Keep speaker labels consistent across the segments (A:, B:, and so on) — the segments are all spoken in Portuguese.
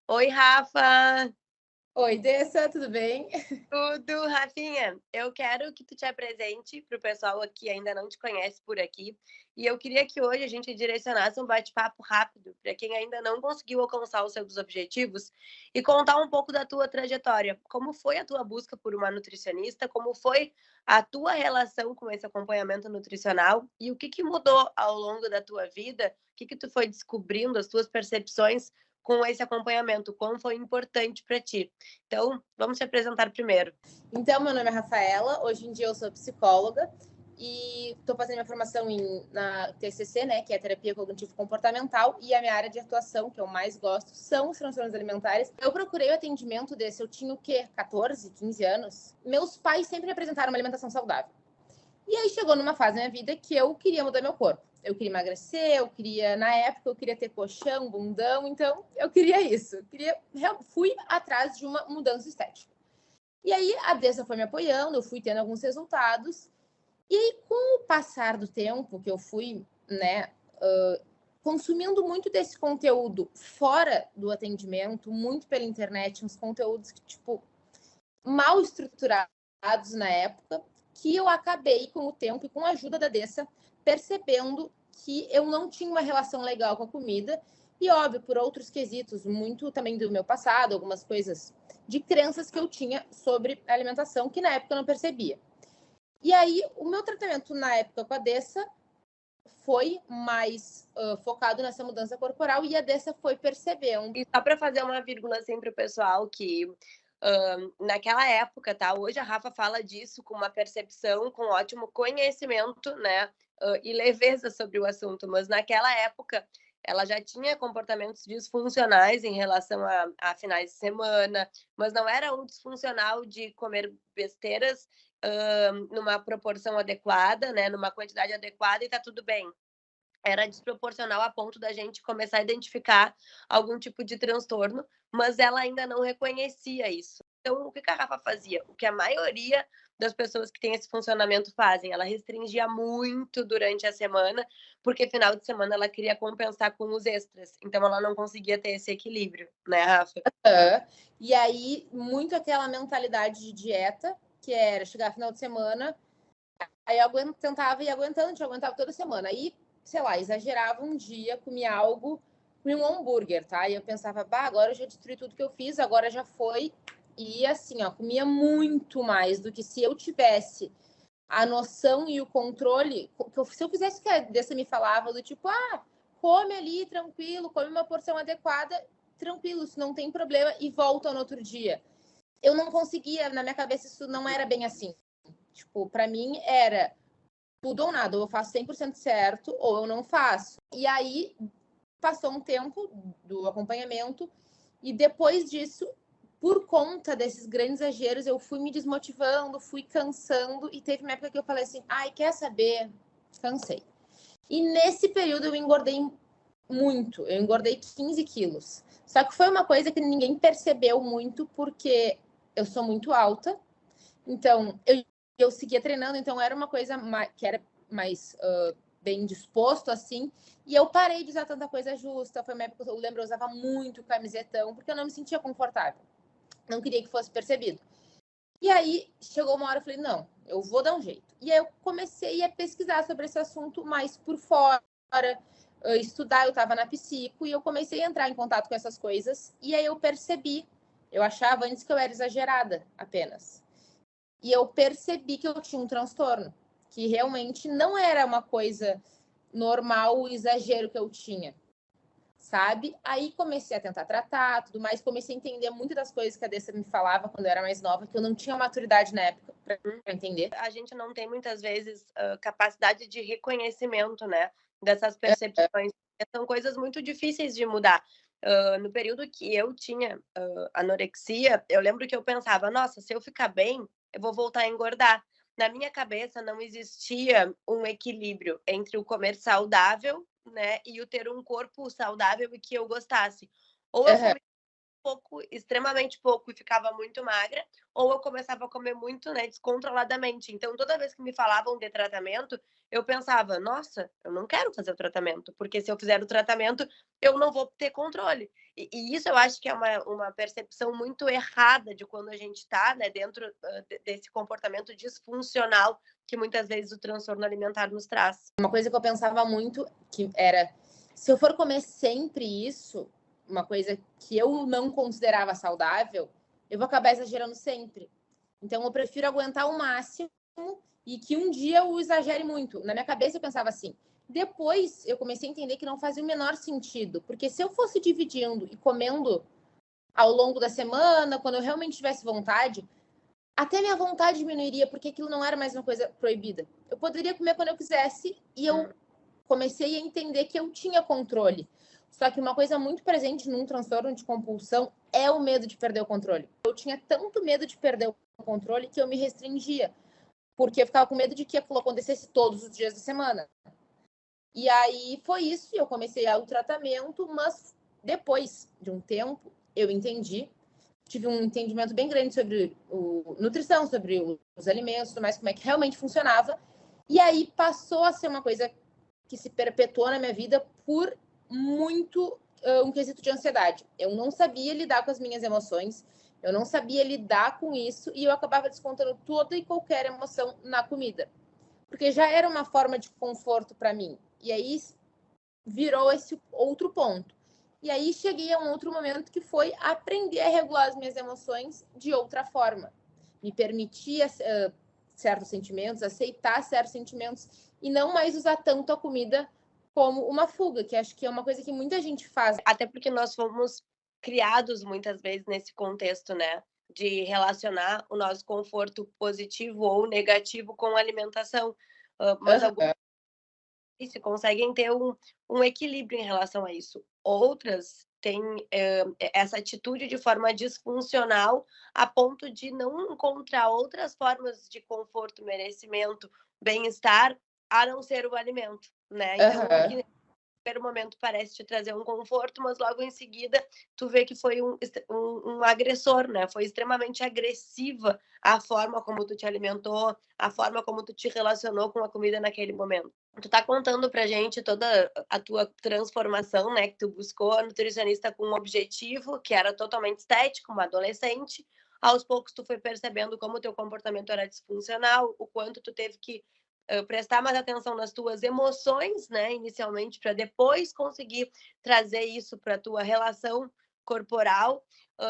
A: Oi, Rafa!
B: Oi, Dessa, tudo bem?
A: Tudo, Rafinha? Eu quero que tu te apresente para o pessoal que ainda não te conhece por aqui. E eu queria que hoje a gente direcionasse um bate-papo rápido para quem ainda não conseguiu alcançar os seus objetivos e contar um pouco da tua trajetória. Como foi a tua busca por uma nutricionista? Como foi a tua relação com esse acompanhamento nutricional? E o que mudou ao longo da tua vida? O que tu foi descobrindo, as tuas percepções com esse acompanhamento? Como foi importante para ti? Então, vamos te apresentar primeiro.
B: Então, meu nome é Rafaela, hoje em dia eu sou psicóloga e estou fazendo minha formação na TCC, né, que é Terapia Cognitivo-Comportamental, e a minha área de atuação, que eu mais gosto, são os transtornos alimentares. Eu procurei o atendimento desse, eu tinha o quê? 14, 15 anos. Meus pais sempre me apresentaram uma alimentação saudável. E aí chegou numa fase da minha vida que eu queria mudar meu corpo. Eu queria emagrecer, na época, eu queria ter colchão, bundão, então eu queria isso. Fui atrás de uma mudança estética. E aí a Dessa foi me apoiando, eu fui tendo alguns resultados. E aí, com o passar do tempo, que eu fui, né, consumindo muito desse conteúdo fora do atendimento, muito pela internet, uns conteúdos que, tipo, mal estruturados na época, que eu acabei, com o tempo e com a ajuda da Dessa, percebendo que eu não tinha uma relação legal com a comida. E, óbvio, por outros quesitos, muito também do meu passado, algumas coisas de crenças que eu tinha sobre alimentação, que na época eu não percebia. E aí, o meu tratamento na época com a Dessa foi mais focado nessa mudança corporal, e a Dessa foi percebendo.
A: E só para fazer uma vírgula assim para o pessoal que naquela época, tá? Hoje a Rafa fala disso com uma percepção, com ótimo conhecimento, né? E leveza sobre o assunto, mas naquela época ela já tinha comportamentos disfuncionais em relação a finais de semana, mas não era um disfuncional de comer besteiras numa proporção adequada, né? Numa quantidade adequada e tá tudo bem. Era desproporcional a ponto da gente começar a identificar algum tipo de transtorno, mas ela ainda não reconhecia isso. Então, o que a Rafa fazia? O que a maioria das pessoas que têm esse funcionamento fazem, ela restringia muito durante a semana, porque final de semana ela queria compensar com os extras, então ela não conseguia ter esse equilíbrio, né, Rafa?
B: E aí, muito aquela mentalidade de dieta, que era chegar final de semana. Aí eu tentava ir aguentando, eu aguentava toda semana. Aí, sei lá, exagerava um dia, comia um hambúrguer, tá? E eu pensava, bah, agora eu já destruí tudo que eu fiz, agora já foi. E assim, ó, comia muito mais do que se eu tivesse a noção e o controle. Se eu fizesse o que a Dessa me falava, do tipo, come ali, tranquilo, come uma porção adequada, tranquilo, isso não tem problema, e volta no outro dia. Eu não conseguia, na minha cabeça, isso não era bem assim. Tipo, pra mim era tudo ou nada, ou eu faço 100% certo, ou eu não faço. E aí passou um tempo do acompanhamento, e depois disso, por conta desses grandes exageros, eu fui me desmotivando, fui cansando, e teve uma época que eu falei assim: ai, quer saber? Cansei. E nesse período eu engordei muito, eu engordei 15 quilos. Só que foi uma coisa que ninguém percebeu muito, porque eu sou muito alta, então eu seguia treinando, então era uma coisa que era mais bem disposto, assim, e eu parei de usar tanta coisa justa. Foi uma época que eu lembro, eu usava muito camisetão, porque eu não me sentia confortável, não queria que fosse percebido. E aí chegou uma hora, eu falei, não, eu vou dar um jeito. E aí eu comecei a pesquisar sobre esse assunto mais por fora, estudar. Eu estava na psico e eu comecei a entrar em contato com essas coisas, e aí eu percebi, eu achava antes que eu era exagerada apenas, e eu percebi que eu tinha um transtorno, que realmente não era uma coisa normal, o exagero que eu tinha, sabe? Aí comecei a tentar tratar, tudo mais, comecei a entender muitas das coisas que a Dessa me falava quando eu era mais nova, que eu não tinha maturidade na época para entender.
A: A gente não tem muitas vezes capacidade de reconhecimento, né, dessas percepções. São coisas muito difíceis de mudar. No período que eu tinha anorexia, eu lembro que eu pensava, nossa, se eu ficar bem, eu vou voltar a engordar. Na minha cabeça não existia um equilíbrio entre o comer saudável, né, e o ter um corpo saudável e que eu gostasse. Ou eu
B: Uhum.
A: comia pouco, extremamente pouco e ficava muito magra, ou eu começava a comer muito, né, descontroladamente. Então, toda vez que me falavam de tratamento, eu pensava: "Nossa, eu não quero fazer o tratamento, porque se eu fizer o tratamento, eu não vou ter controle". E isso eu acho que é uma percepção muito errada de quando a gente está, né, dentro, desse comportamento disfuncional que muitas vezes o transtorno alimentar nos traz.
B: Uma coisa que eu pensava muito, que era, se eu for comer sempre isso, uma coisa que eu não considerava saudável, eu vou acabar exagerando sempre. Então, eu prefiro aguentar o máximo e que um dia eu exagere muito. Na minha cabeça, eu pensava assim. Depois, eu comecei a entender que não fazia o menor sentido. Porque se eu fosse dividindo e comendo ao longo da semana, quando eu realmente tivesse vontade, até minha vontade diminuiria, porque aquilo não era mais uma coisa proibida. Eu poderia comer quando eu quisesse e eu comecei a entender que eu tinha controle. Só que uma coisa muito presente num transtorno de compulsão é o medo de perder o controle. Eu tinha tanto medo de perder o controle que eu me restringia, porque eu ficava com medo de que aquilo acontecesse todos os dias da semana. E aí foi isso, eu comecei o tratamento, mas depois de um tempo eu entendi, tive um entendimento bem grande sobre nutrição, sobre os alimentos, tudo mais, como é que realmente funcionava. E aí passou a ser uma coisa que se perpetuou na minha vida por muito um quesito de ansiedade. Eu não sabia lidar com as minhas emoções, eu não sabia lidar com isso e eu acabava descontando toda e qualquer emoção na comida. Porque já era uma forma de conforto para mim. E aí virou esse outro ponto. E aí cheguei a um outro momento que foi aprender a regular as minhas emoções de outra forma. Me permitir certos sentimentos, aceitar certos sentimentos e não mais usar tanto a comida como uma fuga, que acho que é uma coisa que muita gente faz.
A: Até porque nós fomos criados muitas vezes nesse contexto, né, de relacionar o nosso conforto positivo ou negativo com a alimentação. Mas algumas se conseguem ter um equilíbrio em relação a isso. Outras têm, essa atitude de forma disfuncional, a ponto de não encontrar outras formas de conforto, merecimento, bem-estar, a não ser o alimento, né. Então, o que primeiro momento parece te trazer um conforto, mas logo em seguida tu vê que foi um agressor, né? Foi extremamente agressiva a forma como tu te alimentou, a forma como tu te relacionou com a comida naquele momento. Tu tá contando pra gente toda a tua transformação, né? Que tu buscou a nutricionista com um objetivo que era totalmente estético, uma adolescente. Aos poucos tu foi percebendo como o teu comportamento era disfuncional, o quanto tu teve que prestar mais atenção nas tuas emoções, né, inicialmente, para depois conseguir trazer isso para a tua relação corporal.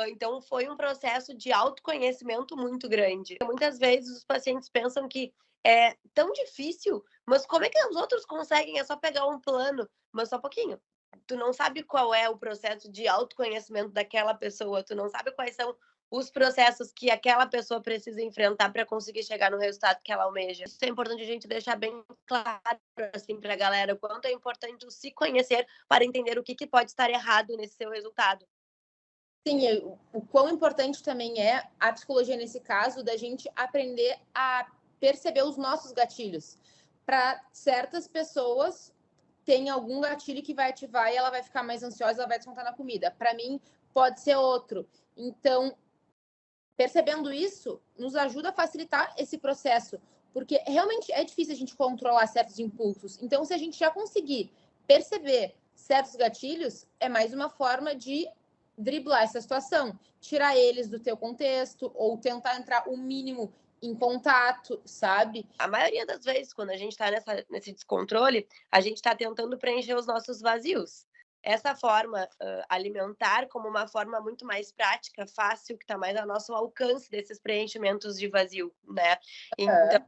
A: Então, foi um processo de autoconhecimento muito grande. Muitas vezes os pacientes pensam que é tão difícil, mas como é que os outros conseguem? É só pegar um plano, mas só um pouquinho. Tu não sabe qual é o processo de autoconhecimento daquela pessoa, tu não sabe quais são os processos que aquela pessoa precisa enfrentar para conseguir chegar no resultado que ela almeja. Isso é importante a gente deixar bem claro, assim, para a galera, o quanto é importante se conhecer para entender o que pode estar errado nesse seu resultado.
B: Sim, o quão importante também é a psicologia nesse caso, da gente aprender a perceber os nossos gatilhos. Para certas pessoas, tem algum gatilho que vai ativar e ela vai ficar mais ansiosa, ela vai descontar na comida. Para mim, pode ser outro. Então, percebendo isso, nos ajuda a facilitar esse processo, porque realmente é difícil a gente controlar certos impulsos. Então, se a gente já conseguir perceber certos gatilhos, é mais uma forma de driblar essa situação, tirar eles do teu contexto ou tentar entrar o mínimo em contato, sabe?
A: A maioria das vezes, quando a gente está nesse descontrole, a gente está tentando preencher os nossos vazios. Essa forma alimentar como uma forma muito mais prática, fácil, que está mais ao nosso alcance desses preenchimentos de vazio, né? Então,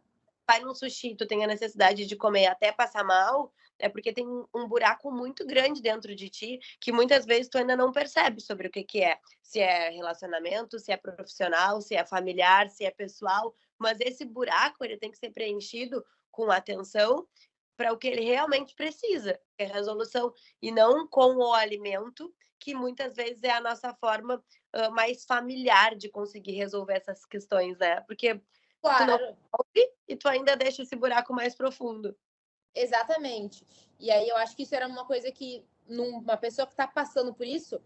A: vai num sushi, tu tem a necessidade de comer até passar mal, é porque tem um buraco muito grande dentro de ti, que muitas vezes tu ainda não percebe sobre o que é. Se é relacionamento, se é profissional, se é familiar, se é pessoal, mas esse buraco ele tem que ser preenchido com atenção para o que ele realmente precisa, que é resolução, e não com o alimento, que muitas vezes é a nossa forma mais familiar de conseguir resolver essas questões, né? Porque tu não
B: Claro,
A: resolve e tu ainda deixa esse buraco mais profundo.
B: exatamente. E aí eu acho que isso era uma coisa que, numa pessoa que está passando por isso,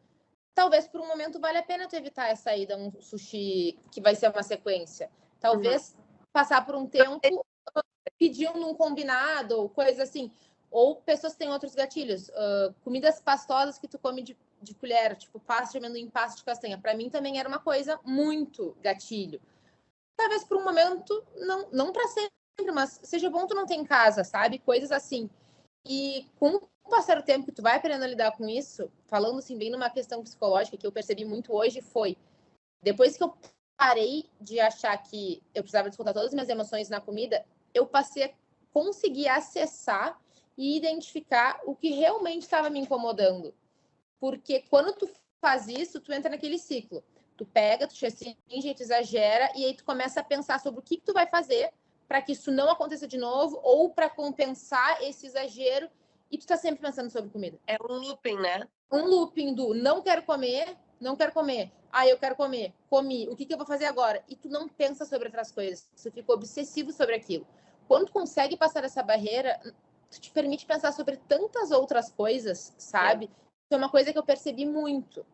B: talvez por um momento vale a pena tu evitar essa ida a um sushi que vai ser uma sequência. Talvez passar por um tempo pedindo um combinado ou coisa assim. Ou pessoas que têm outros gatilhos. Comidas pastosas que tu come de colher, tipo pasta de amendoim, pasta de castanha. Para mim também era uma coisa muito gatilho. Talvez por um momento, não para sempre, mas seja bom tu não ter em casa, sabe? Coisas assim. E com o passar do tempo que tu vai aprendendo a lidar com isso, falando assim bem numa questão psicológica que eu percebi muito hoje, foi depois que eu parei de achar que eu precisava descontar todas as minhas emoções na comida, eu passei a conseguir acessar e identificar o que realmente estava me incomodando. Porque quando tu faz isso, tu entra naquele ciclo. Tu pega, tu te restringe, tu exagera, e aí tu começa a pensar sobre o que tu vai fazer para que isso não aconteça de novo, ou para compensar esse exagero, e tu tá sempre pensando sobre comida.
A: É um looping, né?
B: Um looping do não quero comer, não quero comer. Ah, eu quero comer, comi. O que eu vou fazer agora? E tu não pensa sobre outras coisas. Tu fica obsessivo sobre aquilo. Quando tu consegue passar essa barreira, tu te permite pensar sobre tantas outras coisas, sabe? É uma coisa que eu percebi muito.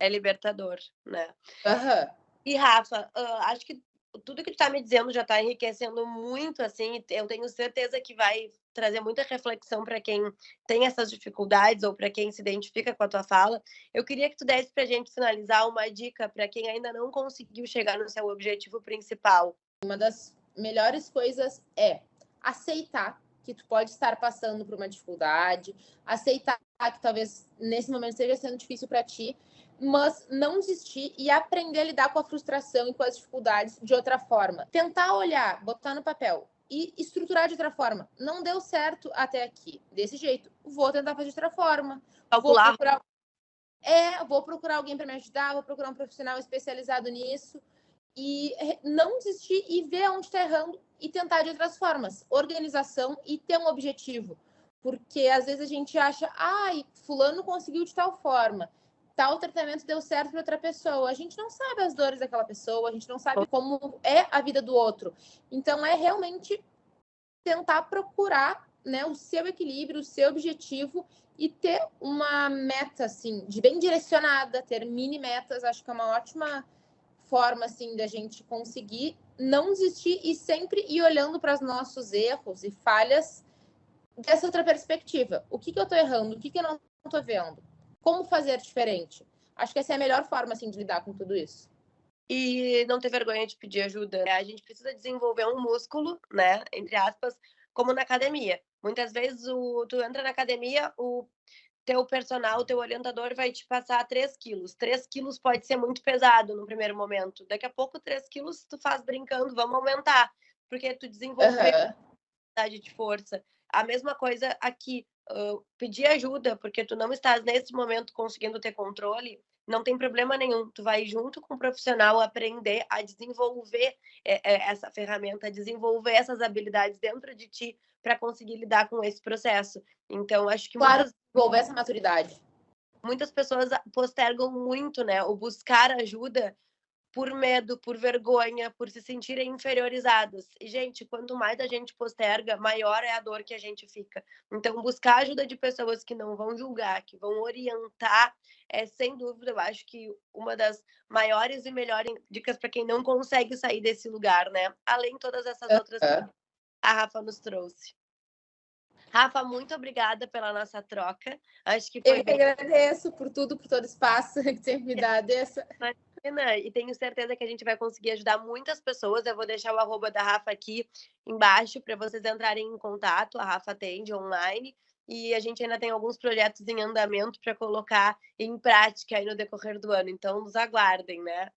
A: É libertador, né?
B: Uhum.
A: E, Rafa, acho que tudo que tu tá me dizendo já tá enriquecendo muito, assim, eu tenho certeza que vai trazer muita reflexão para quem tem essas dificuldades ou para quem se identifica com a tua fala. Eu queria que tu desse pra gente finalizar uma dica para quem ainda não conseguiu chegar no seu objetivo principal.
B: Uma das melhores coisas é aceitar que tu pode estar passando por uma dificuldade, aceitar que talvez nesse momento esteja sendo difícil para ti, mas não desistir e aprender a lidar com a frustração e com as dificuldades de outra forma. Tentar olhar, botar no papel e estruturar de outra forma. Não deu certo até aqui, desse jeito. Vou tentar fazer de outra forma.
A: Calcular.
B: Vou procurar alguém para me ajudar, vou procurar um profissional especializado nisso. E não desistir e ver onde está errando e tentar de outras formas. Organização e ter um objetivo. Porque às vezes a gente acha, fulano conseguiu de tal forma, tal tratamento deu certo para outra pessoa. A gente não sabe as dores daquela pessoa, a gente não sabe como é a vida do outro. Então é realmente tentar procurar, né, o seu equilíbrio, o seu objetivo e ter uma meta assim, de bem direcionada, ter mini metas, acho que é uma ótima forma assim da gente conseguir não desistir e sempre ir olhando para os nossos erros e falhas dessa outra perspectiva. O que eu estou errando? O que eu não estou vendo? Como fazer diferente? Acho que essa é a melhor forma assim de lidar com tudo isso.
A: E não ter vergonha de pedir ajuda. A gente precisa desenvolver um músculo, né, entre aspas, como na academia. Muitas vezes tu entra na academia, o teu personal, o teu orientador vai te passar 3 quilos. 3 quilos pode ser muito pesado no primeiro momento. Daqui a pouco, 3 quilos tu faz brincando, vamos aumentar. Porque tu desenvolveu capacidade de força. A mesma coisa aqui. Pedir ajuda, porque tu não estás nesse momento conseguindo ter controle, não tem problema nenhum. Tu vai junto com o profissional aprender a desenvolver essa ferramenta, desenvolver essas habilidades dentro de ti para conseguir lidar com esse processo. Então, acho que
B: desenvolver essa maturidade.
A: Muitas pessoas postergam muito, né? O buscar ajuda por medo, por vergonha, por se sentirem inferiorizadas. E, gente, quanto mais a gente posterga, maior é a dor que a gente fica. Então, buscar ajuda de pessoas que não vão julgar, que vão orientar, sem dúvida, eu acho que uma das maiores e melhores dicas para quem não consegue sair desse lugar, né? Além de todas essas outras que a Rafa nos trouxe. Rafa, muito obrigada pela nossa troca. Acho que foi
B: Eu que agradeço por tudo, por todo espaço que sempre me dá dessa.
A: E tenho certeza que a gente vai conseguir ajudar muitas pessoas. Eu vou deixar o arroba da Rafa aqui embaixo para vocês entrarem em contato. A Rafa atende online e a gente ainda tem alguns projetos em andamento para colocar em prática aí no decorrer do ano. Então, nos aguardem, né?